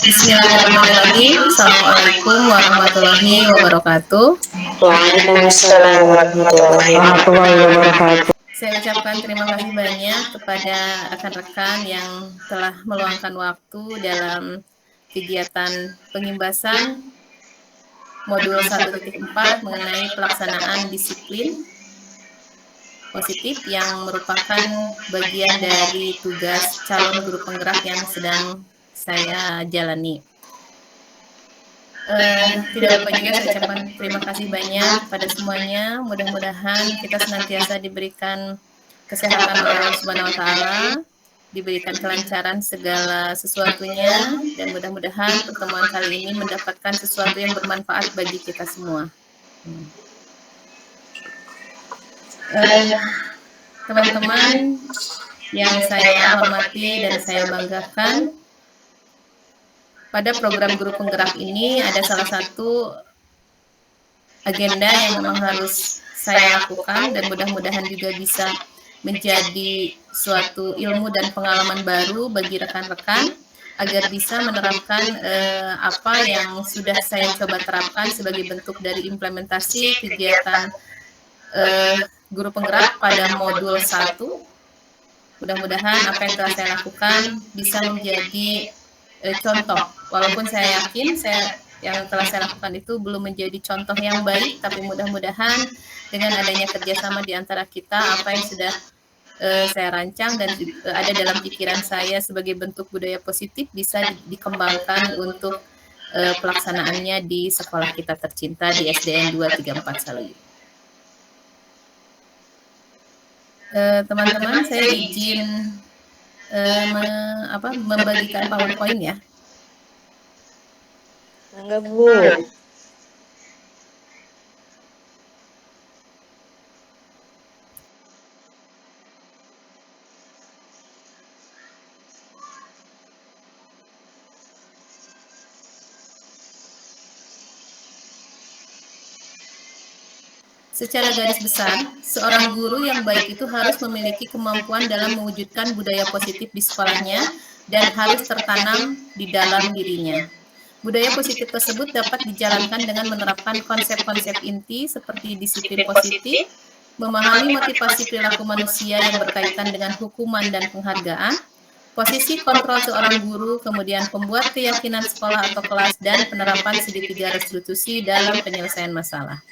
Bismillahirrahmanirrahim. Assalamualaikum warahmatullahi wabarakatuh. Waalaikumsalam warahmatullahi wabarakatuh. Saya ucapkan terima kasih banyak kepada rekan-rekan yang telah meluangkan waktu dalam kegiatan pengimbasan modul 1.4 mengenai pelaksanaan disiplin positif yang merupakan bagian dari tugas calon guru penggerak yang sedang saya jalani. Tidak lupa juga saya ucapkan terima kasih banyak pada semuanya. Mudah-mudahan kita senantiasa diberikan kesehatan oleh Allah Subhanahu wa taala, diberikan kelancaran segala sesuatunya, dan mudah-mudahan pertemuan kali ini mendapatkan sesuatu yang bermanfaat bagi kita semua. Teman-teman yang saya hormati dan saya banggakan, pada program guru penggerak ini ada salah satu agenda yang memang harus saya lakukan dan mudah-mudahan juga bisa menjadi suatu ilmu dan pengalaman baru bagi rekan-rekan agar bisa menerapkan apa yang sudah saya coba terapkan sebagai bentuk dari implementasi kegiatan guru penggerak pada modul 1. Mudah-mudahan apa yang telah saya lakukan bisa menjadi contoh, walaupun saya yakin yang telah saya lakukan itu belum menjadi contoh yang baik, tapi mudah-mudahan dengan adanya kerjasama di antara kita, apa yang sudah saya rancang dan ada dalam pikiran saya sebagai bentuk budaya positif bisa dikembangkan untuk pelaksanaannya di sekolah kita tercinta di SDN 234 Saluyu. Teman-teman, saya izin membagikan PowerPoint ya. Enggak, Bu. Secara garis besar, seorang guru yang baik itu harus memiliki kemampuan dalam mewujudkan budaya positif di sekolahnya dan harus tertanam di dalam dirinya. Budaya positif tersebut dapat dijalankan dengan menerapkan konsep-konsep inti seperti disiplin positif, memahami motivasi perilaku manusia yang berkaitan dengan hukuman dan penghargaan, posisi kontrol seorang guru, kemudian pembuat keyakinan sekolah atau kelas, dan penerapan segitiga restitusi dalam penyelesaian masalah.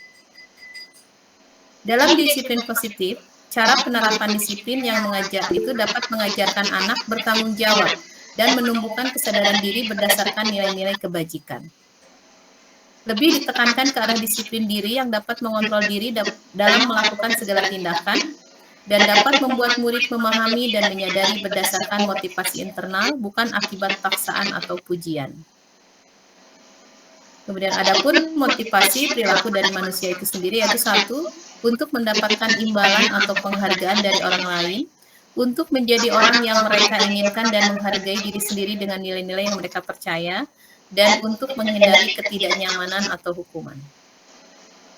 Dalam disiplin positif, cara penerapan disiplin yang mengajak itu dapat mengajarkan anak bertanggung jawab dan menumbuhkan kesadaran diri berdasarkan nilai-nilai kebajikan. Lebih ditekankan ke arah disiplin diri yang dapat mengontrol diri dalam melakukan segala tindakan dan dapat membuat murid memahami dan menyadari berdasarkan motivasi internal, bukan akibat paksaan atau pujian. Kemudian adapun motivasi perilaku dari manusia itu sendiri yaitu satu, untuk mendapatkan imbalan atau penghargaan dari orang lain, untuk menjadi orang yang mereka inginkan dan menghargai diri sendiri dengan nilai-nilai yang mereka percaya, dan untuk menghindari ketidaknyamanan atau hukuman.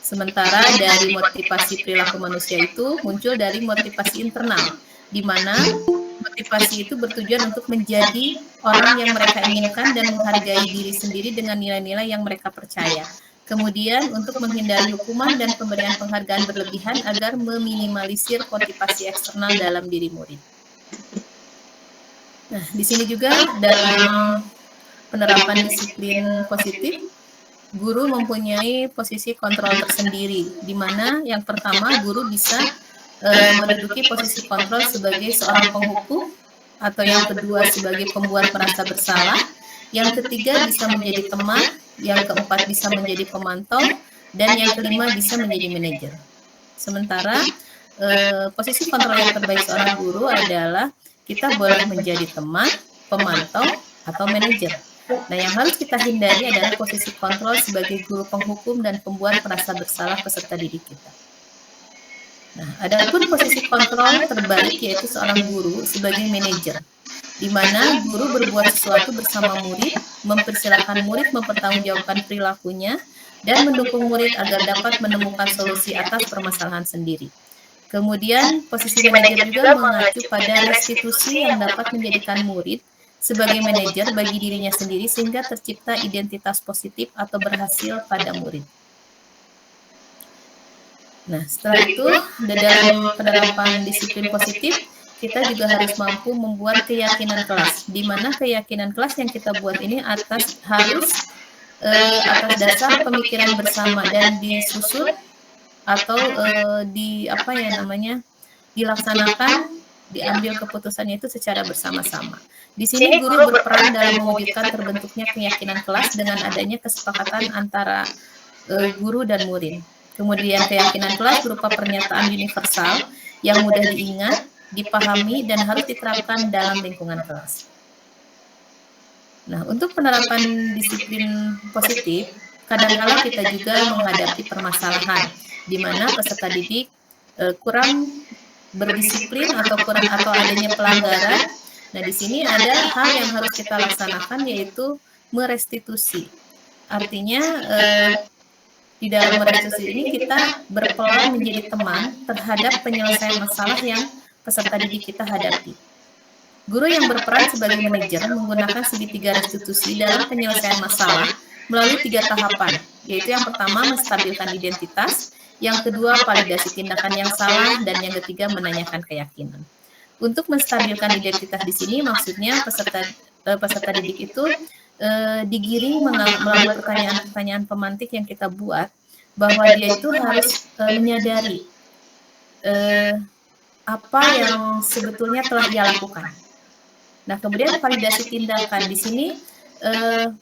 Sementara dari motivasi perilaku manusia itu muncul dari motivasi internal, di mana motivasi itu bertujuan untuk menjadi orang yang mereka inginkan dan menghargai diri sendiri dengan nilai-nilai yang mereka percaya. Kemudian untuk menghindari hukuman dan pemberian penghargaan berlebihan agar meminimalisir motivasi eksternal dalam diri murid. Nah, di sini juga dalam penerapan disiplin positif, guru mempunyai posisi kontrol tersendiri, di mana yang pertama guru bisa menduduki posisi kontrol sebagai seorang penghukum, atau yang kedua sebagai pembuat merasa bersalah, yang ketiga bisa menjadi teman, yang keempat bisa menjadi pemantau, dan yang kelima bisa menjadi manajer. Sementara posisi kontrol yang terbaik seorang guru adalah kita boleh menjadi teman, pemantau, atau manajer. Nah, yang harus kita hindari adalah posisi kontrol sebagai guru penghukum dan pembuat merasa bersalah peserta didik kita. Nah, adapun posisi kontrol terbaik yaitu seorang guru sebagai manajer, di mana guru berbuat sesuatu bersama murid, mempersilahkan murid mempertanggungjawabkan perilakunya, dan mendukung murid agar dapat menemukan solusi atas permasalahan sendiri. Kemudian, posisi manajer juga mengacu pada restitusi yang dapat menjadikan murid sebagai manajer bagi dirinya sendiri sehingga tercipta identitas positif atau berhasil pada murid. Nah, setelah itu, dalam penerapan disiplin positif, kita juga harus mampu membuat keyakinan kelas, di mana keyakinan kelas yang kita buat ini atas dasar pemikiran bersama dan disusun atau dilaksanakan, diambil keputusannya itu secara bersama-sama. Di sini guru berperan dalam mewujudkan terbentuknya keyakinan kelas dengan adanya kesepakatan antara guru dan murid. Kemudian keyakinan kelas berupa pernyataan universal yang mudah diingat, dipahami, dan harus diterapkan dalam lingkungan kelas. Nah, untuk penerapan disiplin positif, kadang-kala kita juga menghadapi permasalahan di mana peserta didik kurang berdisiplin atau adanya pelanggaran. Nah, di sini ada hal yang harus kita laksanakan, yaitu merestitusi. Artinya di dalam merestitusi ini kita berperan menjadi teman terhadap penyelesaian masalah yang peserta didik kita hadapi. Guru yang berperan sebagai manajer menggunakan segitiga restitusi dalam penyelesaian masalah melalui 3 tahapan, yaitu yang pertama menstabilkan identitas, yang kedua validasi tindakan yang salah, dan yang ketiga menanyakan keyakinan. Untuk menstabilkan identitas di sini maksudnya peserta didik itu digiring melalui pertanyaan-pertanyaan pemantik yang kita buat, bahwa dia itu harus menyadari apa yang sebetulnya telah dia lakukan. Nah, kemudian validasi tindakan di sini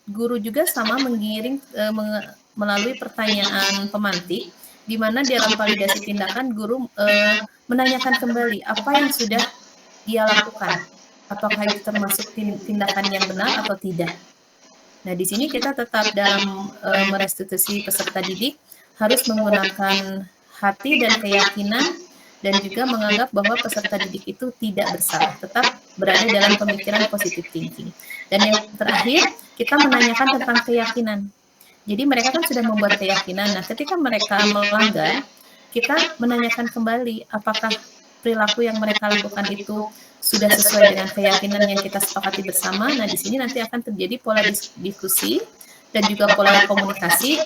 guru juga sama menggiring melalui pertanyaan pemantik, di mana dalam validasi tindakan guru menanyakan kembali apa yang sudah dia lakukan, apakah itu termasuk tindakan yang benar atau tidak. Nah, di sini kita tetap dalam merestitusi peserta didik harus menggunakan hati dan keyakinan, dan juga menganggap bahwa peserta didik itu tidak bersalah, tetap berada dalam pemikiran positive thinking. Dan yang terakhir, kita menanyakan tentang keyakinan. Jadi mereka kan sudah membuat keyakinan. Nah, ketika mereka melanggar, kita menanyakan kembali apakah perilaku yang mereka lakukan itu sudah sesuai dengan keyakinan yang kita sepakati bersama. Nah, di sini nanti akan terjadi pola diskusi dan juga pola komunikasi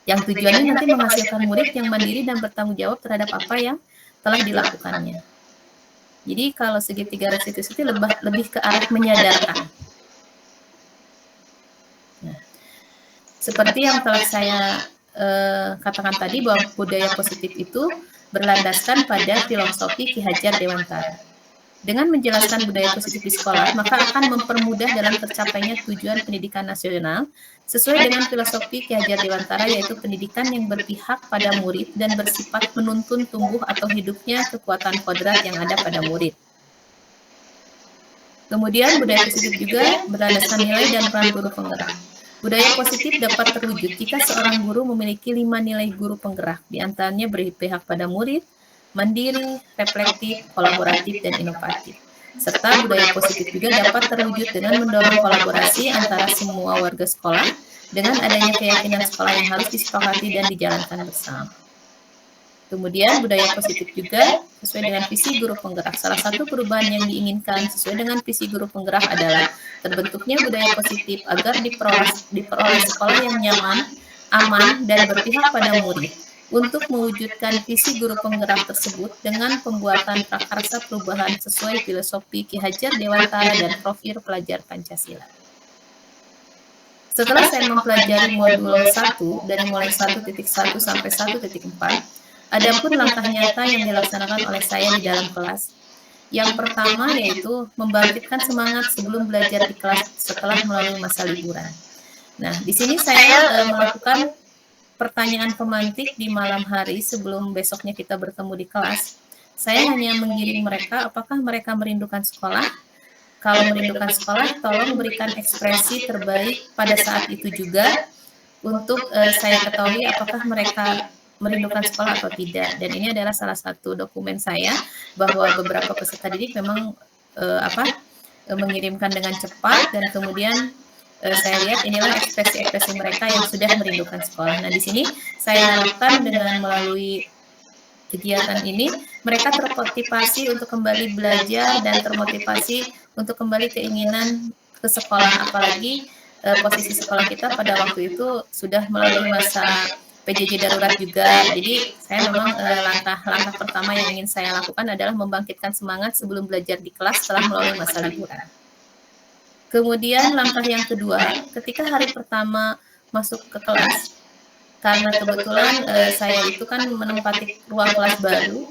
yang tujuannya nanti menghasilkan murid yang mandiri dan bertanggung jawab terhadap apa yang telah dilakukannya. Jadi kalau segitiga restitusi itu lebih ke arah menyadarkan. Nah, seperti yang telah saya katakan tadi, bahwa budaya positif itu berlandaskan pada filosofi Ki Hajar Dewantara. Dengan menjelaskan budaya positif di sekolah, maka akan mempermudah dalam tercapainya tujuan pendidikan nasional sesuai dengan filosofi Ki Hajar Dewantara, yaitu pendidikan yang berpihak pada murid dan bersifat menuntun tumbuh atau hidupnya kekuatan kodrat yang ada pada murid. Kemudian budaya positif juga berlandaskan nilai dan peran guru penggerak. Budaya positif dapat terwujud jika seorang guru memiliki 5 nilai guru penggerak, di antaranya berpihak pada murid, mandiri, reflektif, kolaboratif, dan inovatif. Serta budaya positif juga dapat terwujud dengan mendorong kolaborasi antara semua warga sekolah dengan adanya keyakinan sekolah yang harus disepakati dan dijalankan bersama. Kemudian budaya positif juga sesuai dengan visi guru penggerak. Salah satu perubahan yang diinginkan sesuai dengan visi guru penggerak adalah terbentuknya budaya positif agar diperoleh sekolah yang nyaman, aman, dan berpihak pada murid. Untuk mewujudkan visi guru penggerak tersebut dengan pembuatan prakarsa perubahan sesuai filosofi Ki Hajar Dewantara dan profil pelajar Pancasila. Setelah saya mempelajari modul 1 dari mulai 1.1 sampai 1.4, adapun langkah nyata yang dilaksanakan oleh saya di dalam kelas. Yang pertama yaitu membangkitkan semangat sebelum belajar di kelas setelah melalui masa liburan. Nah, di sini saya melakukan pertanyaan pemantik di malam hari sebelum besoknya kita bertemu di kelas. Saya hanya menggiring mereka apakah mereka merindukan sekolah. Kalau merindukan sekolah, tolong berikan ekspresi terbaik pada saat itu juga untuk saya ketahui apakah mereka merindukan sekolah atau tidak. Dan ini adalah salah satu dokumen saya bahwa beberapa peserta didik memang mengirimkan dengan cepat, dan kemudian saya lihat inilah ekspresi-ekspresi mereka yang sudah merindukan sekolah. Nah, di sini saya harapkan dengan melalui kegiatan ini, mereka termotivasi untuk kembali belajar dan termotivasi untuk kembali keinginan ke sekolah, apalagi posisi sekolah kita pada waktu itu sudah melalui masa PJJ darurat juga. Jadi saya memang langkah pertama yang ingin saya lakukan adalah membangkitkan semangat sebelum belajar di kelas setelah melalui masa liburan. Kemudian langkah yang kedua, ketika hari pertama masuk ke kelas, karena kebetulan saya itu kan menempati ruang kelas baru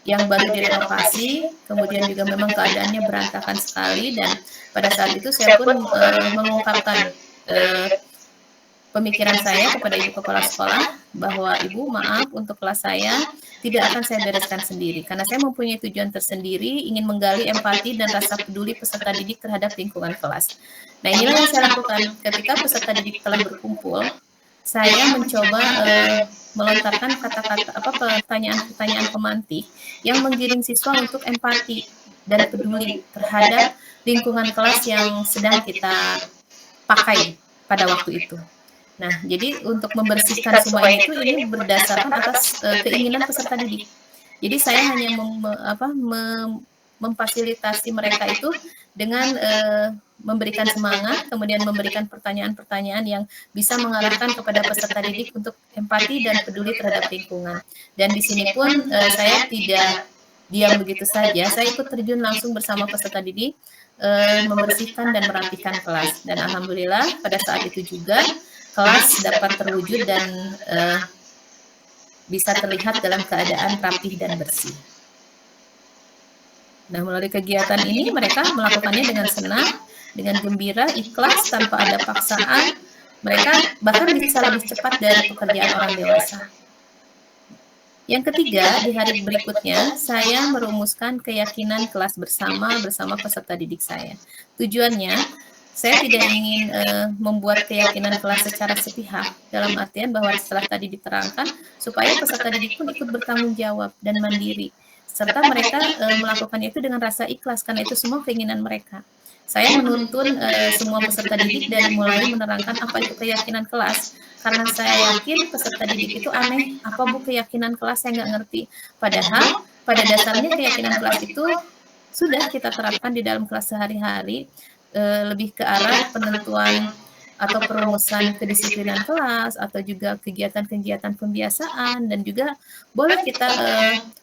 yang baru direnovasi, kemudian juga memang keadaannya berantakan sekali, dan pada saat itu saya pun mengungkapkan pemikiran saya kepada ibu kepala sekolah bahwa ibu, maaf, untuk kelas saya tidak akan saya bereskan sendiri karena saya mempunyai tujuan tersendiri, ingin menggali empati dan rasa peduli peserta didik terhadap lingkungan kelas. Nah, inilah yang saya lakukan ketika peserta didik telah berkumpul. Saya mencoba melontarkan kata-kata pertanyaan-pertanyaan pemantik yang menggiring siswa untuk empati dan peduli terhadap lingkungan kelas yang sedang kita pakai pada waktu itu. Nah, jadi untuk membersihkan semua itu ini berdasarkan atas keinginan peserta didik. Jadi saya hanya memfasilitasi mereka itu dengan memberikan semangat, kemudian memberikan pertanyaan-pertanyaan yang bisa mengarahkan kepada peserta didik untuk empati dan peduli terhadap lingkungan. Dan di sini pun saya tidak diam begitu saja, saya ikut terjun langsung bersama peserta didik membersihkan dan merapikan kelas. Dan alhamdulillah pada saat itu juga kelas dapat terwujud dan bisa terlihat dalam keadaan rapih dan bersih. Nah, melalui kegiatan ini mereka melakukannya dengan senang, dengan gembira, ikhlas, tanpa ada paksaan. Mereka bahkan bisa lebih cepat dari pekerjaan orang dewasa. Yang ketiga, di hari berikutnya, saya merumuskan keyakinan kelas bersama peserta didik saya. Tujuannya, saya tidak ingin membuat keyakinan kelas secara sepihak, dalam artian bahwa setelah tadi diterangkan, supaya peserta didik pun ikut bertanggung jawab dan mandiri, serta mereka melakukannya itu dengan rasa ikhlas, karena itu semua keinginan mereka. Saya menuntun semua peserta didik dari mulai menerangkan apa itu keyakinan kelas, karena saya yakin peserta didik itu aneh, apa bu keyakinan kelas, saya nggak ngerti. Padahal pada dasarnya keyakinan kelas itu sudah kita terapkan di dalam kelas sehari-hari, lebih ke arah penentuan atau perumusan kedisiplinan kelas, atau juga kegiatan-kegiatan pembiasaan, dan juga boleh kita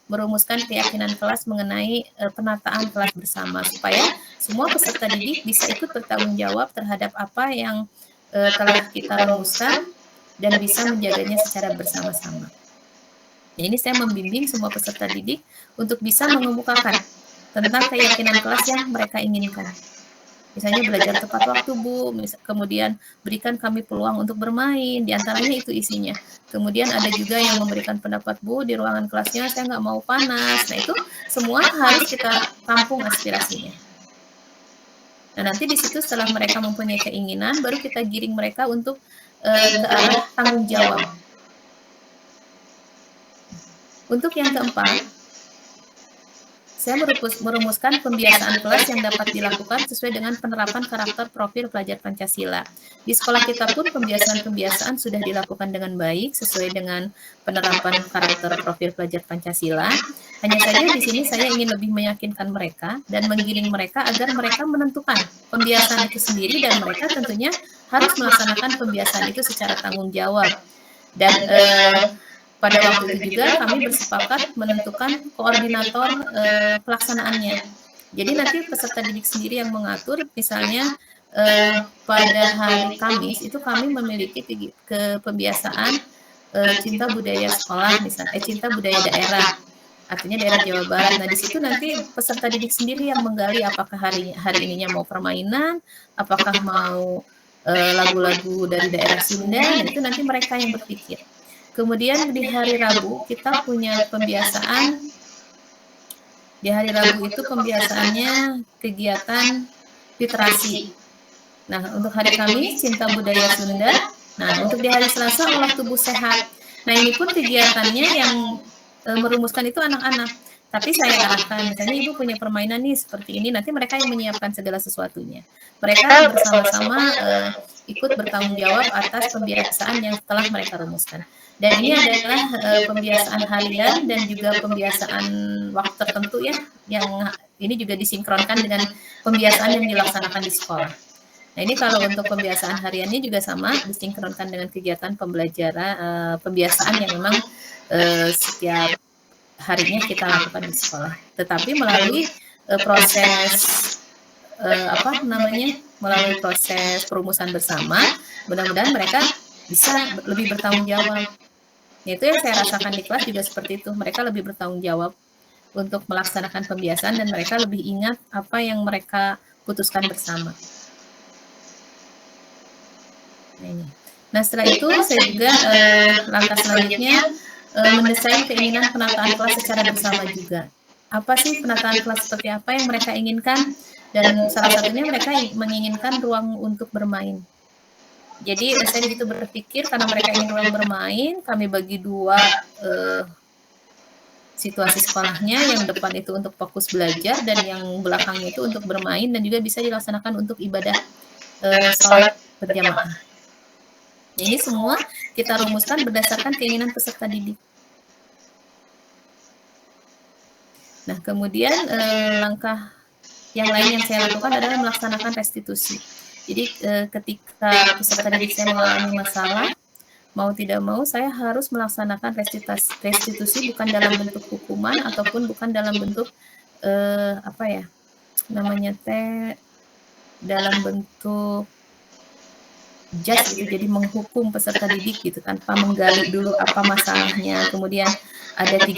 merumuskan keyakinan kelas mengenai penataan kelas bersama, supaya semua peserta didik bisa ikut bertanggung jawab terhadap apa yang telah kita rumuskan dan bisa menjaganya secara bersama-sama. Nah, ini saya membimbing semua peserta didik untuk bisa mengemukakan tentang keyakinan kelas yang mereka inginkan. Misalnya belajar tepat waktu Bu, kemudian berikan kami peluang untuk bermain, diantaranya itu isinya. Kemudian ada juga yang memberikan pendapat Bu, di ruangan kelasnya saya nggak mau panas. Nah, itu semua harus kita tampung aspirasinya. Nah, nanti di situ setelah mereka mempunyai keinginan, baru kita giring mereka untuk ke arah tanggung jawab. Untuk yang keempat, saya merumuskan pembiasaan kelas yang dapat dilakukan sesuai dengan penerapan karakter profil pelajar Pancasila. Di sekolah kita pun pembiasaan-pembiasaan sudah dilakukan dengan baik sesuai dengan penerapan karakter profil pelajar Pancasila. Hanya saja di sini saya ingin lebih meyakinkan mereka dan menggiring mereka agar mereka menentukan pembiasaan itu sendiri, dan mereka tentunya harus melaksanakan pembiasaan itu secara tanggung jawab. Dan pada waktu itu juga kami bersepakat menentukan koordinator pelaksanaannya. Jadi nanti peserta didik sendiri yang mengatur, misalnya pada hari Kamis itu kami memiliki pembiasaan cinta budaya sekolah, misalnya cinta budaya daerah, artinya daerah Jawa Barat. Nah, di situ nanti peserta didik sendiri yang menggali apakah hari ininya mau permainan, apakah mau lagu-lagu dari daerah Sunda, dan itu nanti mereka yang berpikir. Kemudian di hari Rabu kita punya pembiasaan. Di hari Rabu itu pembiasaannya kegiatan literasi. Nah, untuk hari Kamis cinta budaya Sunda. Nah, untuk di hari Selasa olah tubuh sehat. Nah, ini pun kegiatannya yang merumuskan itu anak-anak. Tapi saya arahkan, misalnya ibu punya permainan nih seperti ini, nanti mereka yang menyiapkan segala sesuatunya. Mereka bersama-sama ikut bertanggung jawab atas pembiasaan yang telah mereka rumuskan. Dan ini adalah pembiasaan harian dan juga pembiasaan waktu tertentu ya, yang ini juga disinkronkan dengan pembiasaan yang dilaksanakan di sekolah. Nah ini kalau untuk pembiasaan hariannya juga sama, disinkronkan dengan kegiatan pembelajaran, pembiasaan yang memang setiap harinya kita lakukan di sekolah. Tetapi melalui proses melalui proses perumusan bersama, mudah-mudahan mereka bisa lebih bertanggung jawab. Itu yang saya rasakan di kelas juga seperti itu. Mereka lebih bertanggung jawab untuk melaksanakan pembiasaan dan mereka lebih ingat apa yang mereka putuskan bersama. Nah setelah itu saya juga langkah selanjutnya mendesain keinginan penataan kelas secara bersama juga. Apa sih penataan kelas seperti apa yang mereka inginkan? Dan salah satunya mereka menginginkan ruang untuk bermain. Jadi saya begitu berpikir karena mereka ingin ruang bermain, kami bagi dua situasi sekolahnya, yang depan itu untuk fokus belajar dan yang belakangnya itu untuk bermain dan juga bisa dilaksanakan untuk ibadah sholat berjamaah. Nah, ini semua kita rumuskan berdasarkan keinginan peserta didik. Nah, kemudian langkah yang lain yang saya lakukan adalah melaksanakan restitusi. Jadi ketika peserta didik saya mengalami masalah, mau tidak mau saya harus melaksanakan restitusi bukan dalam bentuk hukuman ataupun bukan dalam bentuk dalam bentuk judge gitu, jadi menghukum peserta didik gitu tanpa menggali dulu apa masalahnya. Kemudian ada 3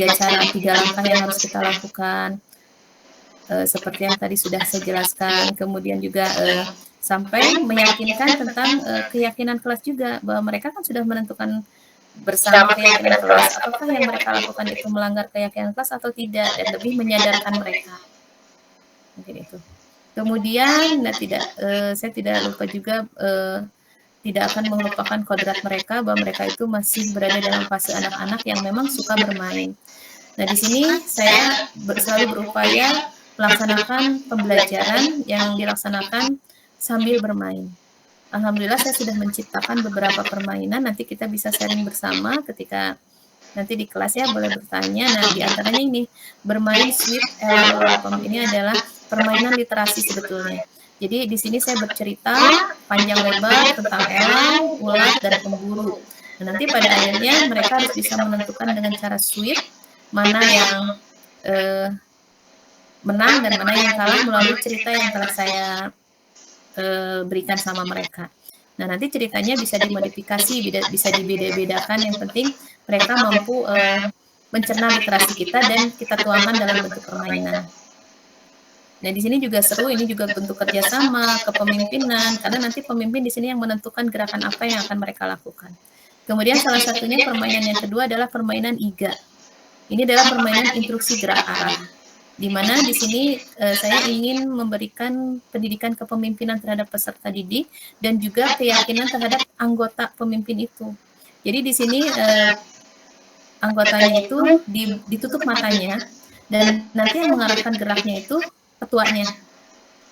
langkah yang harus kita lakukan. Seperti yang tadi sudah saya jelaskan, kemudian juga sampai meyakinkan tentang keyakinan kelas juga, bahwa mereka kan sudah menentukan bersama keyakinan kelas, apakah yang mereka lakukan itu melanggar keyakinan kelas atau tidak, dan lebih menyadarkan mereka. Mungkin itu. Kemudian, saya tidak lupa juga tidak akan melupakan kodrat mereka, bahwa mereka itu masih berada dalam fase anak-anak yang memang suka bermain. Nah, di sini saya selalu berupaya melaksanakan pembelajaran yang dilaksanakan sambil bermain. Alhamdulillah saya sudah menciptakan beberapa permainan, nanti kita bisa sharing bersama ketika nanti di kelas ya, boleh bertanya. Nah, di antaranya ini, bermain sweet elang. Ini adalah permainan literasi sebetulnya. Jadi di sini saya bercerita panjang lebar tentang elang, ulat, dan pemburu. Nah, nanti pada akhirnya mereka harus bisa menentukan dengan cara sweet mana yang menang dan mana yang kalah melalui cerita yang telah saya berikan sama mereka. Nah, nanti ceritanya bisa dimodifikasi, bisa dibeda-bedakan, yang penting mereka mampu mencerna literasi kita dan kita tuangkan dalam bentuk permainan. Nah, di sini juga seru, ini juga bentuk kerjasama, kepemimpinan, karena nanti pemimpin di sini yang menentukan gerakan apa yang akan mereka lakukan. Kemudian salah satunya permainan yang kedua adalah permainan IGA. Ini adalah permainan instruksi gerak arah, di mana di sini saya ingin memberikan pendidikan kepemimpinan terhadap peserta didik dan juga keyakinan terhadap anggota pemimpin itu. Jadi di sini anggotanya itu ditutup matanya dan nanti yang mengarahkan geraknya itu ketuanya.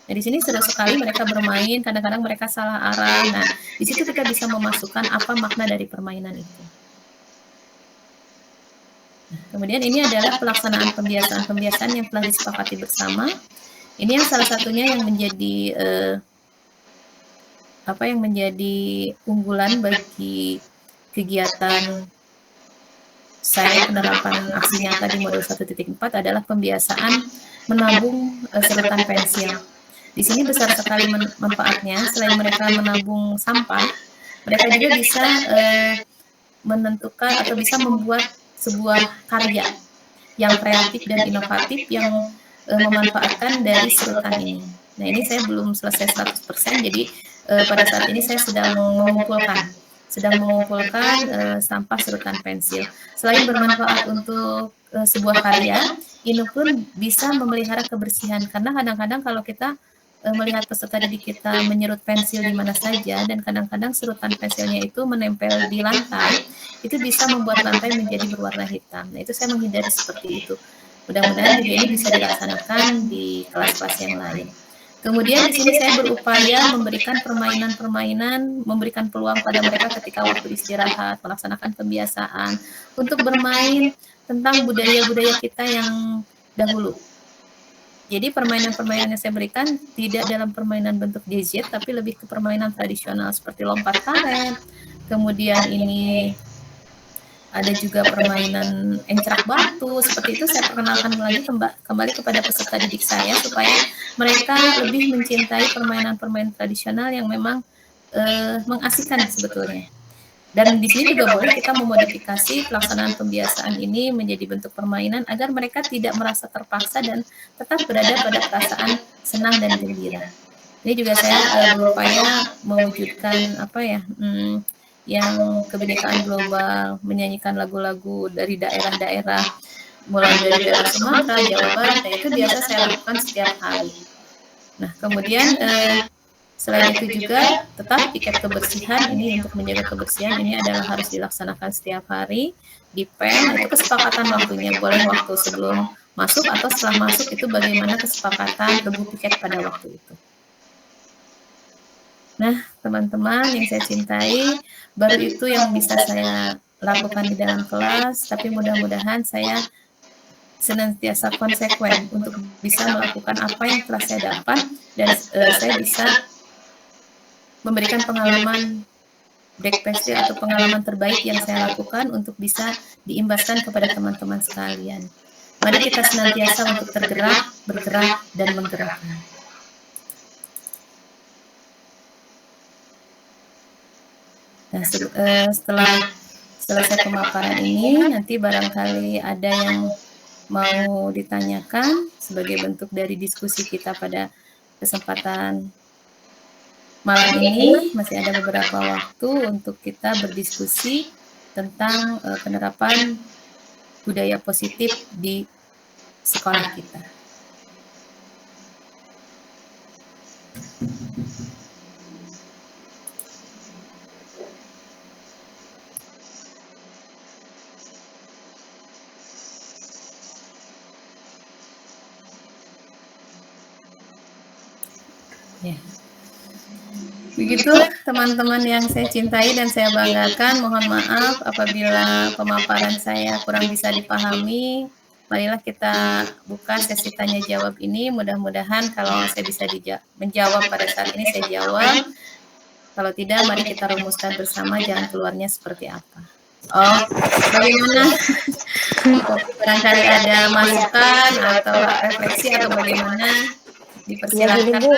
Nah, di sini seru sekali mereka bermain, kadang-kadang mereka salah arah. Nah, di situ kita bisa memasukkan apa makna dari permainan itu. Kemudian ini adalah pelaksanaan pembiasaan yang telah disepakati bersama. Ini yang salah satunya yang menjadi unggulan bagi kegiatan saya penerapan aksi nyata di modul 1.4 adalah pembiasaan menabung sedotan pensil. Di sini besar sekali manfaatnya. Selain mereka menabung sampah, mereka juga bisa menentukan atau bisa membuat sebuah karya yang kreatif dan inovatif yang memanfaatkan dari sedotan ini. Nah, ini saya belum selesai 100%, jadi pada saat ini saya sedang mengumpulkan sampah sedotan pensil. Selain bermanfaat untuk sebuah karya, ini pun bisa memelihara kebersihan, karena kadang-kadang kalau kita melihat peserta didik kita menyerut pensil di mana saja, dan kadang-kadang serutan pensilnya itu menempel di lantai, itu bisa membuat lantai menjadi berwarna hitam. Nah, itu saya menghindari seperti itu. Mudah-mudahan juga ini bisa dilaksanakan di kelas-kelas yang lain. Kemudian di sini saya berupaya memberikan permainan-permainan, memberikan peluang pada mereka ketika waktu istirahat, melaksanakan kebiasaan untuk bermain tentang budaya-budaya kita yang dahulu. Jadi permainan-permainan yang saya berikan tidak dalam permainan bentuk gadget, tapi lebih ke permainan tradisional seperti lompat karet, kemudian ini ada juga permainan encrak batu, seperti itu saya perkenalkan lagi kembali kepada peserta didik saya supaya mereka lebih mencintai permainan-permainan tradisional yang memang mengasihkan sebetulnya. Dan di sini juga boleh kita memodifikasi pelaksanaan pembiasaan ini menjadi bentuk permainan agar mereka tidak merasa terpaksa dan tetap berada pada perasaan senang dan gembira. Ini juga saya berupaya mewujudkan yang kebinekaan global, menyanyikan lagu-lagu dari daerah-daerah, mulai dari daerah Sumatera, Jawa Barat, itu biasa saya lakukan setiap hari. Nah, kemudian selain itu juga tetap piket kebersihan ini untuk menjaga kebersihan ini adalah harus dilaksanakan setiap hari di PEN. Itu kesepakatan waktunya, boleh waktu sebelum masuk atau setelah masuk, itu bagaimana kesepakatan tebu piket pada waktu itu. Nah, teman-teman yang saya cintai, baru itu yang bisa saya lakukan di dalam kelas, tapi mudah-mudahan saya senantiasa konsekuen untuk bisa melakukan apa yang telah saya dapat dan saya bisa memberikan pengalaman break pastry atau pengalaman terbaik yang saya lakukan untuk bisa diimbaskan kepada teman-teman sekalian. Mari kita senantiasa untuk tergerak, bergerak, dan menggerakkan. Nah, setelah selesai pemaparan ini, nanti barangkali ada yang mau ditanyakan sebagai bentuk dari diskusi kita pada kesempatan malam ini. Masih ada beberapa waktu untuk kita berdiskusi tentang penerapan budaya positif di sekolah kita. Ya. Begitu teman-teman yang saya cintai dan saya banggakan, mohon maaf apabila pemaparan saya kurang bisa dipahami. Marilah kita buka sesi tanya jawab ini, mudah-mudahan kalau saya bisa menjawab pada saat ini saya jawab. Kalau tidak, mari kita rumuskan bersama jalan keluarnya seperti apa. Oh, bagaimana? Barangkali ada masukan atau refleksi atau bagaimana? Dipersilakan. Ya, gini Bu,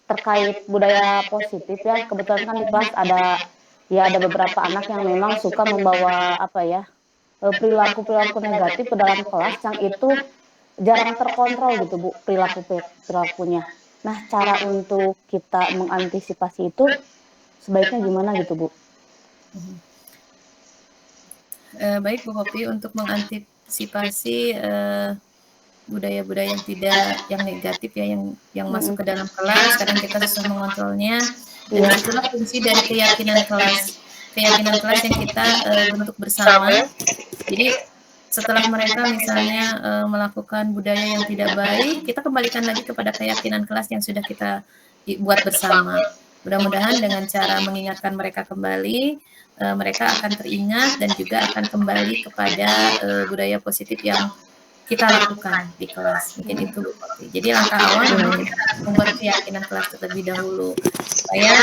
terkait budaya positif ya, kebetulan kan di kelas ada beberapa anak yang memang suka membawa perilaku-perilaku negatif ke dalam kelas yang itu jarang terkontrol gitu Bu, perilakunya. Nah, cara untuk kita mengantisipasi itu sebaiknya gimana gitu Bu? Baik Bu Hopi, untuk mengantisipasi budaya-budaya yang negatif ya, yang masuk ke dalam kelas, kadang kita susah mengontrolnya. Dan itulah fungsi dari keyakinan kelas yang kita bentuk bersama. Jadi setelah mereka misalnya melakukan budaya yang tidak baik, kita kembalikan lagi kepada keyakinan kelas yang sudah kita buat bersama. Mudah-mudahan dengan cara mengingatkan mereka kembali, mereka akan teringat dan juga akan kembali kepada budaya positif yang kita lakukan di kelas. Mungkin itu Bu Kopi. Jadi langkah awal memang kita harus membuat keyakinan kelas terlebih dahulu supaya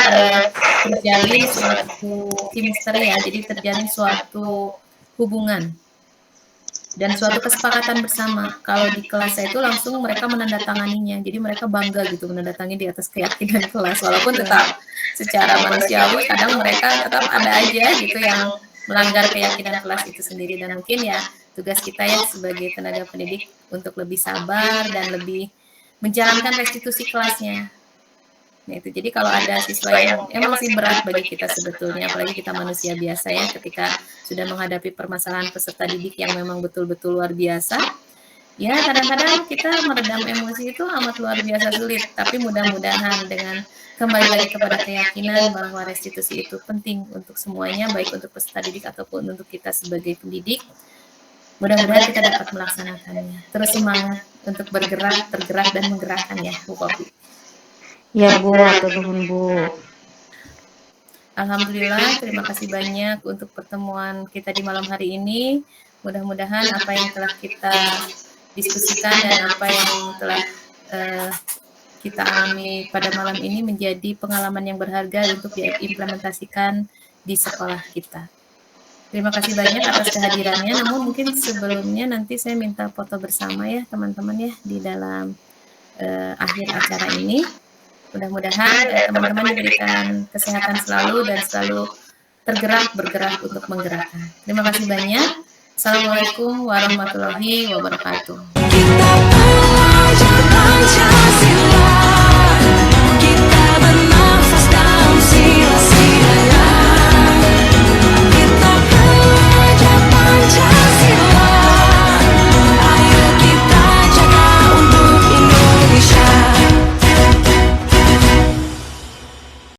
terjalin suatu chemistry ya, jadi terjalin suatu hubungan dan suatu kesepakatan bersama. Kalau di kelas saya itu langsung mereka menandatanganinya, jadi mereka bangga gitu menandatangani di atas keyakinan kelas, walaupun tetap secara manusiawi kadang mereka tetap ada aja gitu yang melanggar keyakinan kelas itu sendiri. Dan mungkin ya tugas kita ya sebagai tenaga pendidik untuk lebih sabar dan lebih menjalankan restitusi kelasnya. Nah, itu jadi kalau ada siswa yang emang sih berat bagi kita sebetulnya, apalagi kita manusia biasa ya, ketika sudah menghadapi permasalahan peserta didik yang memang betul-betul luar biasa, ya kadang-kadang kita meredam emosi itu amat luar biasa sulit. Tapi mudah-mudahan dengan kembali lagi kepada keyakinan bahwa restitusi itu penting untuk semuanya, baik untuk peserta didik ataupun untuk kita sebagai pendidik, Mudah-mudahan kita dapat melaksanakannya. Terus semangat untuk bergerak, tergerak, dan menggerakkan ya, Bu Popi. Ya Bu, atur nuhun Bu. Alhamdulillah, terima kasih banyak untuk pertemuan kita di malam hari ini. Mudah-mudahan apa yang telah kita diskusikan dan apa yang telah kita alami pada malam ini menjadi pengalaman yang berharga untuk diimplementasikan di sekolah kita. Terima kasih banyak atas kehadirannya, namun mungkin sebelumnya nanti saya minta foto bersama ya teman-teman ya di dalam akhir acara ini. Mudah-mudahan teman-teman diberikan kesehatan selalu dan selalu bergerak untuk menggerakkan. Terima kasih banyak. Assalamualaikum warahmatullahi wabarakatuh.